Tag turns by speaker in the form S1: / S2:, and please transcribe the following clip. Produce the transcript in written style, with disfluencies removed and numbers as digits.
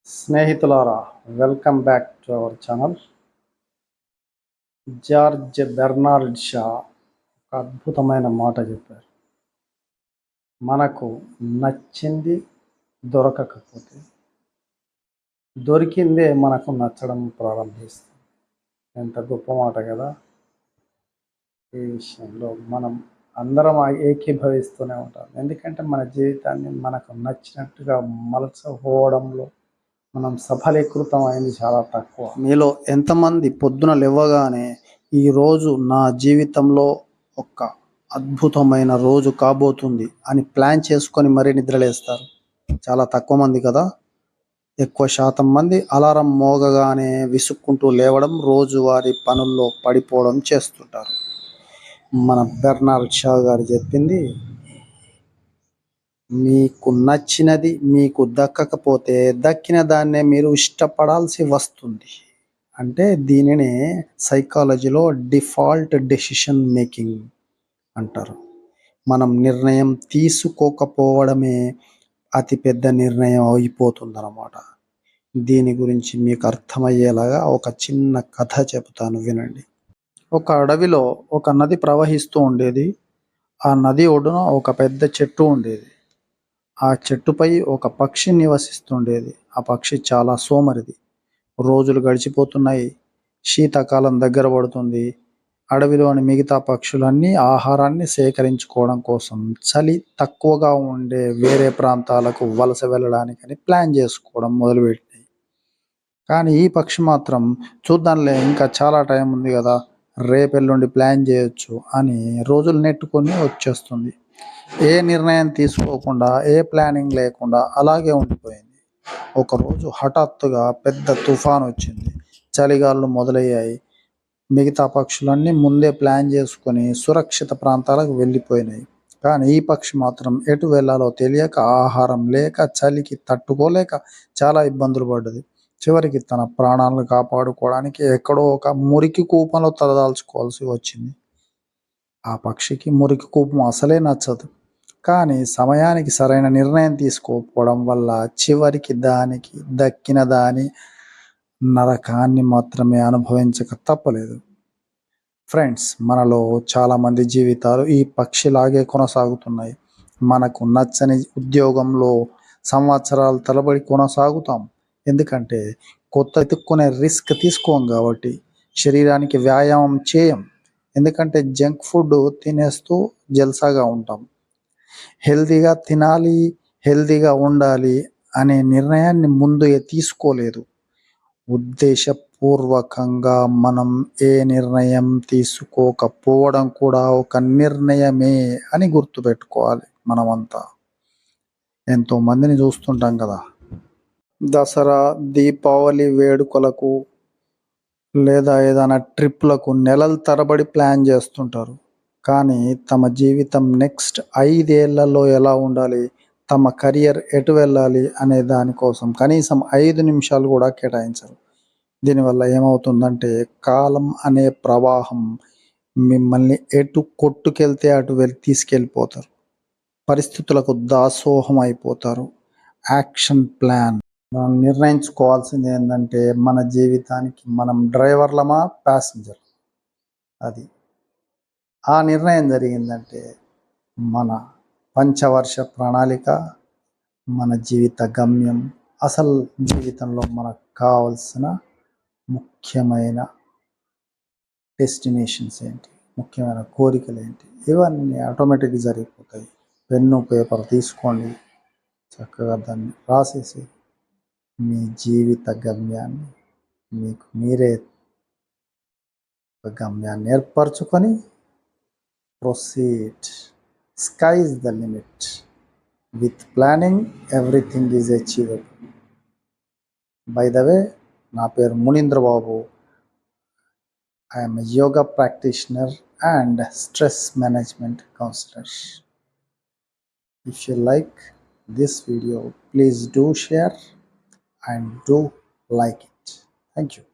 S1: స్నేహితులారా, welcome back to our channel. George Bernard Shah ఒక అద్భుతమైన మాట చెప్పారు. మనకు నచ్చింది దొరకకపోతే దొరికిందే మనకు నచ్చడం ప్రారంభిస్తుంది. ఎంత గొప్ప మాట కదా! ఈ విషయంలో మనం అందరం ఏకీభవిస్తూనే ఉంటాం. ఎందుకంటే మన జీవితాన్ని మనకు నచ్చినట్టుగా మలచకపోవడంలో మనం సఫలీకృతం అయింది చాలా తక్కువ. మీలో ఎంతమంది పొద్దున లేవగానే ఈరోజు నా జీవితంలో ఒక అద్భుతమైన రోజు కాబోతుంది అని ప్లాన్ చేసుకొని మరీ నిద్రలేస్తారు? చాలా తక్కువ మంది కదా. ఎక్కువ శాతం మంది అలారం మోగగానే విసుక్కుంటూ లేవడం, రోజువారీ పనుల్లో పడిపోవడం చేస్తుంటారు. మన బెర్నార్డ్ షా గారు చెప్పింది, మీకు నచ్చినది మీకు దక్కకపోతే దక్కిన దాన్నే మీరు ఇష్టపడాల్సి వస్తుంది. అంటే దీనినే సైకాలజీలో డిఫాల్ట్ డెసిషన్ మేకింగ్ అంటారు. మనం నిర్ణయం తీసుకోకపోవడమే అతిపెద్ద నిర్ణయం అయిపోతుందన్నమాట. దీని గురించి మీకు అర్థమయ్యేలాగా ఒక చిన్న కథ చెబుతాను, వినండి. ఒక అడవిలో ఒక నది ప్రవహిస్తూ ఉండేది. ఆ నది ఒడ్డున ఒక పెద్ద చెట్టు ఉండేది. ఆ చెట్టుపై ఒక పక్షి నివసిస్తుండేది. ఆ పక్షి చాలా సోమరిది. రోజులు గడిచిపోతున్నాయి. శీతాకాలం దగ్గర పడుతుంది. అడవిలోని మిగతా పక్షులన్నీ ఆహారాన్ని సేకరించుకోవడం కోసం చలి తక్కువగా ఉండే వేరే ప్రాంతాలకు వలస వెళ్ళడానికని ప్లాన్ చేసుకోవడం మొదలుపెట్టినాయి. కానీ ఈ పక్షి మాత్రం, చూద్దాంలే, ఇంకా చాలా టైం ఉంది కదా, రేపెల్లుండి ప్లాన్ చేయొచ్చు అని రోజులు నెట్టుకొని వచ్చేస్తుంది. ఏ నిర్ణయం తీసుకోకుండా, ఏ ప్లానింగ్ లేకుండా అలాగే ఉండిపోయింది. ఒకరోజు హఠాత్తుగా పెద్ద తుఫాన్ వచ్చింది. చలిగాళ్ళు మొదలయ్యాయి. మిగతా పక్షులన్నీ ముందే ప్లాన్ చేసుకొని సురక్షిత ప్రాంతాలకు వెళ్ళిపోయినాయి. కానీ ఈ పక్షి మాత్రం ఎటు వెళ్ళాలో తెలియక, ఆహారం లేక, చలికి తట్టుకోలేక చాలా ఇబ్బందులు పడ్డది. చివరికి తన ప్రాణాలను కాపాడుకోవడానికి ఎక్కడో ఒక మురికి కూపంలో తలదాల్చుకోవాల్సి వచ్చింది. ఆ పక్షికి మురికి కూపం అసలే నచ్చదు. కానీ సమయానికి సరైన నిర్ణయం తీసుకోకపోవడం వల్ల చివరికి దానికి దక్కిన దాని నరకాన్ని మాత్రమే అనుభవించక తప్పలేదు. ఫ్రెండ్స్, మనలో చాలామంది జీవితాలు ఈ పక్షిలాగే కొనసాగుతున్నాయి. మనకు నచ్చని ఉద్యోగంలో సంవత్సరాల తరబడి కొనసాగుతాం. ఎందుకంటే కొత్త ఎత్తుక్కునే రిస్క్ తీసుకోం కాబట్టి. శరీరానికి వ్యాయామం చేయం, ఎందుకంటే జంక్ ఫుడ్ తినేస్తూ జల్సాగా ఉంటాం. హెల్తీగా తినాలి, హెల్తీగా ఉండాలి అనే నిర్ణయాన్ని ముందుగా తీసుకోలేదు. ఉద్దేశపూర్వకంగా మనం ఏ నిర్ణయం తీసుకోకపోవడం కూడా ఒక నిర్ణయమే అని గుర్తుపెట్టుకోవాలి. మనమంతా ఎంతోమందిని చూస్తుంటాం కదా, దసరా, దీపావళి వేడుకలకు లేదా ఏదైనా ట్రిప్లకు నెలల తరబడి ప్లాన్ చేస్తుంటారు. కానీ తమ జీవితం నెక్స్ట్ 5 ఏళ్లలో ఎలా ఉండాలి, తమ కెరియర్ ఎటు వెళ్ళాలి అనే దానికోసం కనీసం 5 నిమిషాలు కూడా కేటాయించరు. దీనివల్ల ఏమవుతుందంటే, కాలం అనే ప్రవాహం మిమ్మల్ని ఎటు కొట్టుకెళ్తే అటు తీసుకెళ్ళిపోతారు. పరిస్థితులకు దాసోహం అయిపోతారు. Action plan. మనం నిర్ణయించుకోవాల్సింది ఏంటంటే, మన జీవితానికి మనం డ్రైవర్లమా, ప్యాసింజర్? అది ఆ నిర్ణయం జరిగిందంటే మన పంచవర్ష ప్రణాళిక, మన జీవిత గమ్యం, అసలు జీవితంలో మనకు కావాల్సిన ముఖ్యమైన డెస్టినేషన్స్ ఏంటి, ముఖ్యమైన కోరికలు ఏంటి, ఇవన్నీ ఆటోమేటిక్గా జరిగిపోతాయి. పెన్ను పేపర్ తీసుకోండి, చక్కగా దాన్ని రాసేసి మీ జీవిత గమ్యాన్ని మీకు మీరే గమ్యాన్ని ఏర్పరచుకొని proceed. Sky is the limit. With planning, everything is achievable. By the way, నా పేరు మునీంద్ర బాబు. I am a yoga practitioner and stress management counselor. If you like this video, please do share and do like it. Thank you.